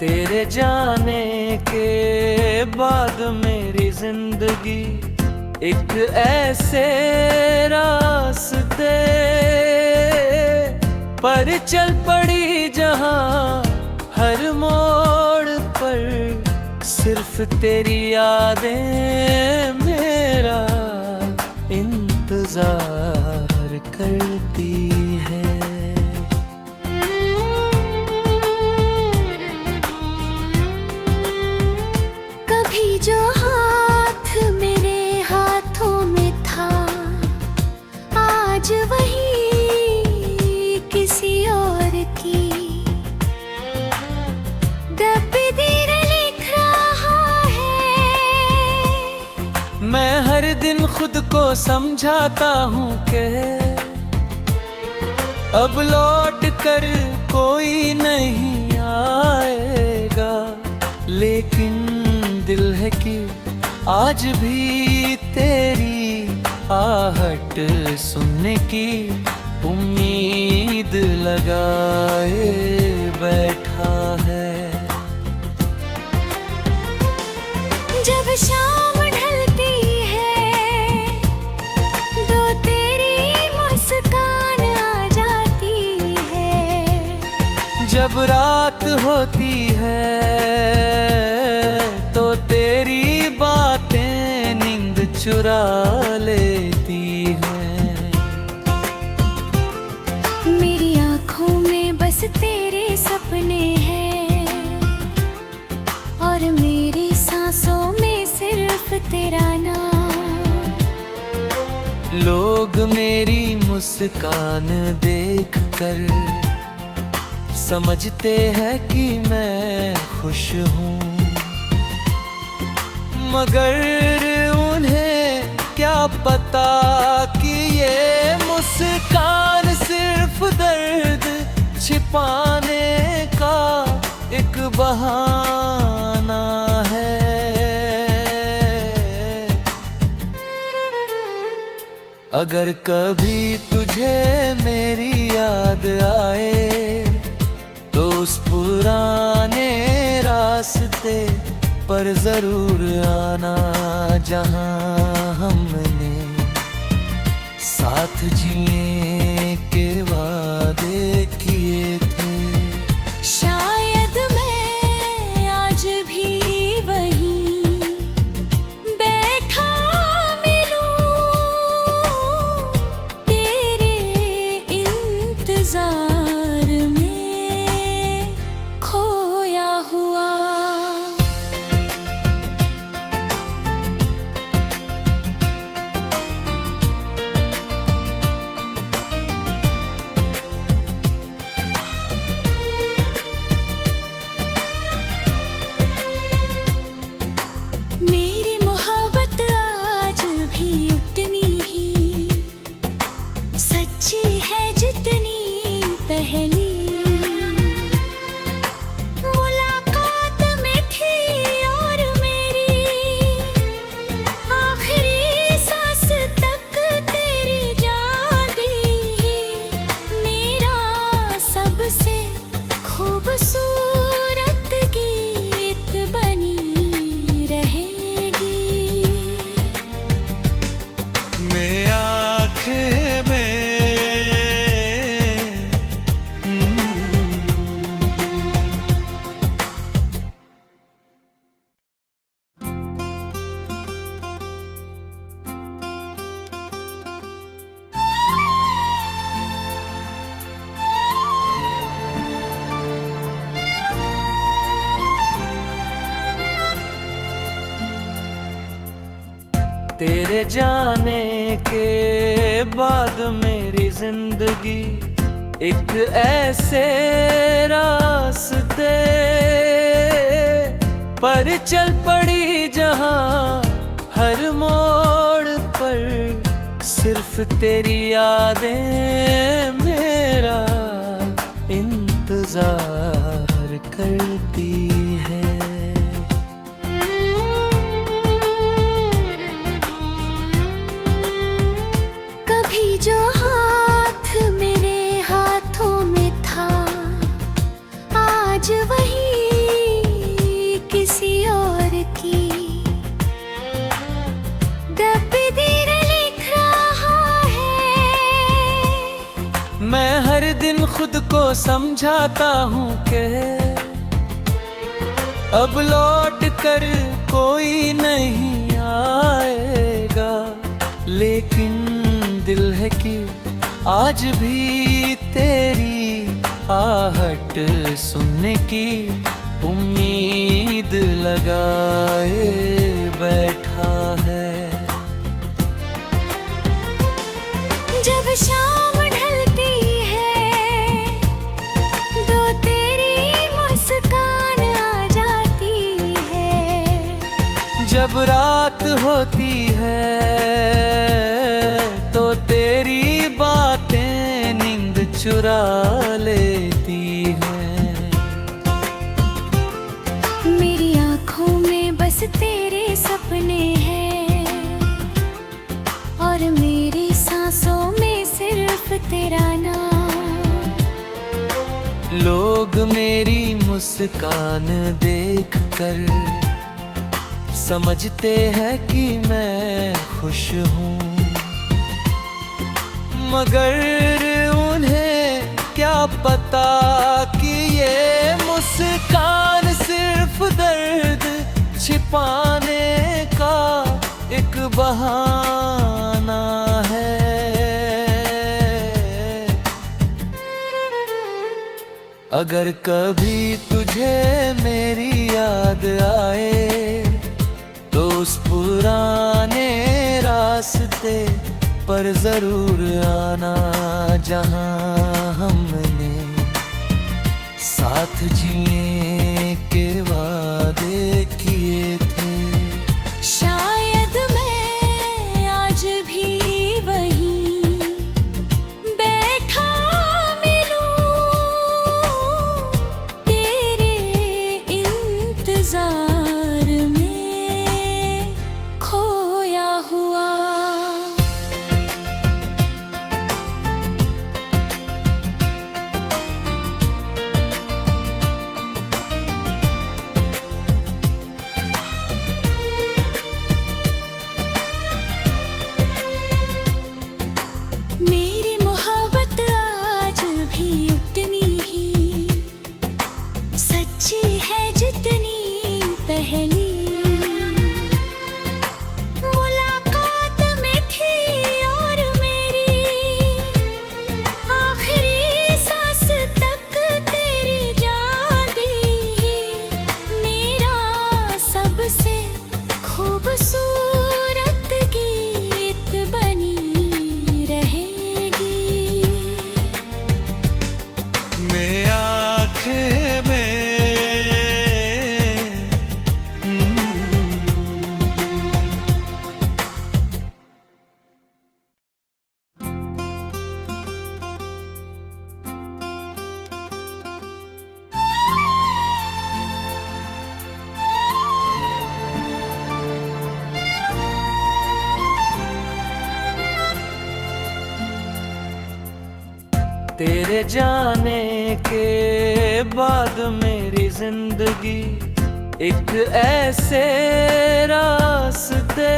तेरे जाने के बाद मेरी जिंदगी एक ऐसे रास्ते पर चल पड़ी जहां हर मोड़ पर सिर्फ तेरी यादें मेरा इंतजार करती है। कभी जो हाथ मेरे हाथों में था आज वही किसी और की तकदीर लिख रहा है। मैं हर दिन खुद को समझाता हूँ कि अब लौट कर कोई नहीं आएगा, लेकिन दिल है कि आज भी तेरी आहट सुनने की उम्मीद लगाए बैठा है। जब शाम ढलती है तो तेरी मुस्कान आ जाती है। जब रात होती है तो तेरी बातें नींद चुरा लेती हैं। मेरी आँखों में बस तेरे सपने हैं और मेरी सांसों में सिर्फ तेरा नाम। लोग मेरी मुस्कान देखकर समझते हैं कि मैं खुश हूँ, मगर उन्हें क्या पता कि ये मुस्कान सिर्फ दर्द छिपाने का एक बहाना है। अगर कभी तुझे मेरी याद आए तो उस पुराने रास्ते पर जरूर आना जहां हमने साथ जीने के वादे किए थे। शायद मैं आज भी वहीं बैठा मिलूं तेरे इंतजार में खोया हुआ। मेरी मोहब्बत आज भी उतनी ही सच्ची है जितनी पहली मुलाकात में थी और मेरी आखिरी सांस तक तेरी यादें ही मेरा सबसे खूबसूरत गीत बनी रहेगी। मेरी आँखें में तेरे जाने के बाद मेरी जिंदगी एक ऐसे रास्ते पर चल पड़ी जहां हर मोड़ पर सिर्फ तेरी यादें मेरा इंतजार करती है। कभी जो हाथ मेरे हाथों में था आज वही को समझाता हूँ कि अब लौट कर कोई नहीं आएगा, लेकिन दिल है कि आज भी तेरी आहट सुनने की उम्मीद लगाए बैठा है। जब शाम ढलती है तो तेरी मुस्कान आ जाती है, जब रात होती है तो तेरी बातें नींद चुरा लेती है। मेरी आँखों में बस तेरे सपने हैं और मेरी सांसों में सिर्फ तेरा नाम। लोग मेरी मुस्कान देख कर समझते हैं कि मैं खुश हूँ, मगर उन्हें क्या पता कि ये मुस्कान सिर्फ दर्द छिपाने का एक बहाना है। अगर कभी तुझे मेरी याद आए तो उस पुराने रास्ते पर जरूर आना जहां हमने साथ जीने के वादे किए थे। शायद मैं आज भी वहीं बैठा मिलूं तेरे इंतजार में खोया हुआ। मेरी मोहब्बत आज भी उतनी ही सच्ची है जितनी पहली मुलाकात में थी, और मेरी आखिरी सांस तक तेरी यादें ही मेरा सबसे खूबसूरत गीत बनी रहेगी। मेरी आँखें में तेरे जाने के बाद मेरी जिंदगी एक ऐसे रास्ते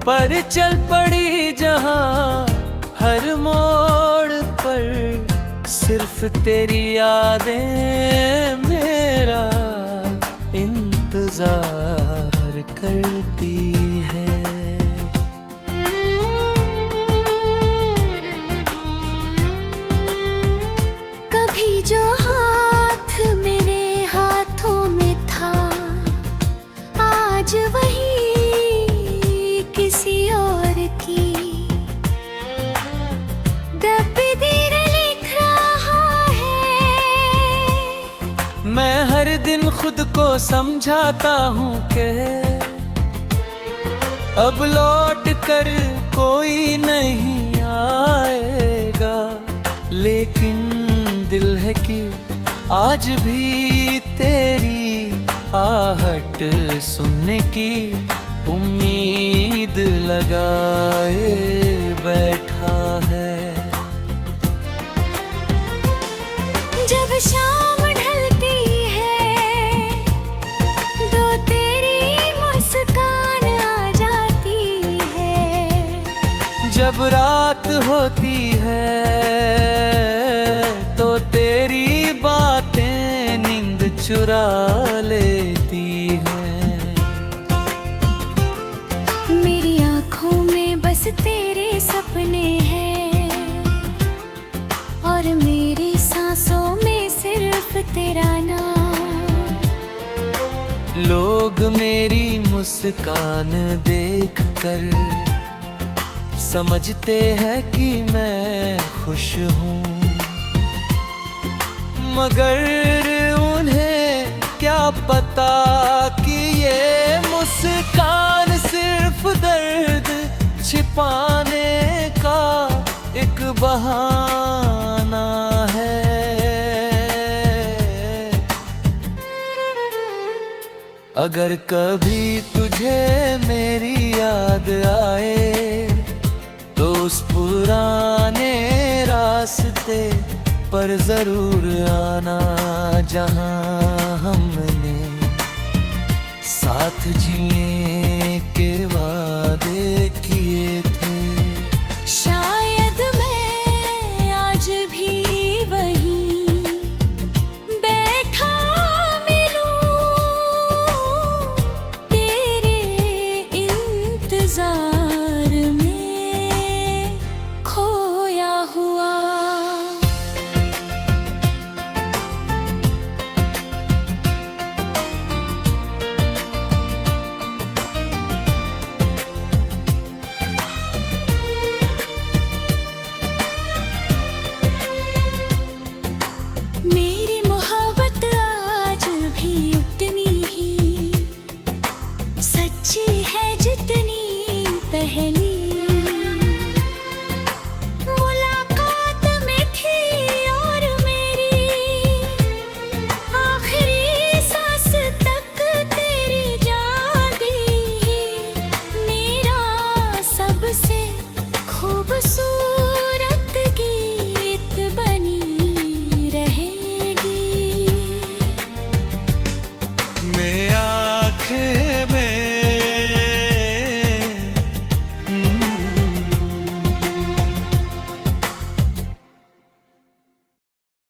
पर चल पड़ी जहां हर मोड़ पर सिर्फ तेरी यादें मेरा इंतजार करती है। कभी जो हाथ मेरे हाथों में था आज वही किसी और की तकदीर लिख रहा है। मैं हर दिन खुद को समझाता हूँ कि अब लौट कर कोई नहीं आएगा, लेकिन दिल है कि आज भी तेरी आहट सुनने की उम्मीद लगाए बैठा है। जब शाम ढलती है तो तेरी मुस्कान आ जाती है, जब रात होती है चुरा लेती है। मेरी आँखों में बस तेरे सपने हैं और मेरी सांसों में सिर्फ तेरा नाम। लोग मेरी मुस्कान देखकर समझते हैं कि मैं खुश हूँ, मगर उन्हें क्या पता कि ये मुस्कान सिर्फ दर्द छिपाने का एक बहाना है। अगर कभी तुझे मेरी याद आए तो उस पुराने रास्ते पर जरूर आना, जहां हमने साथ जिए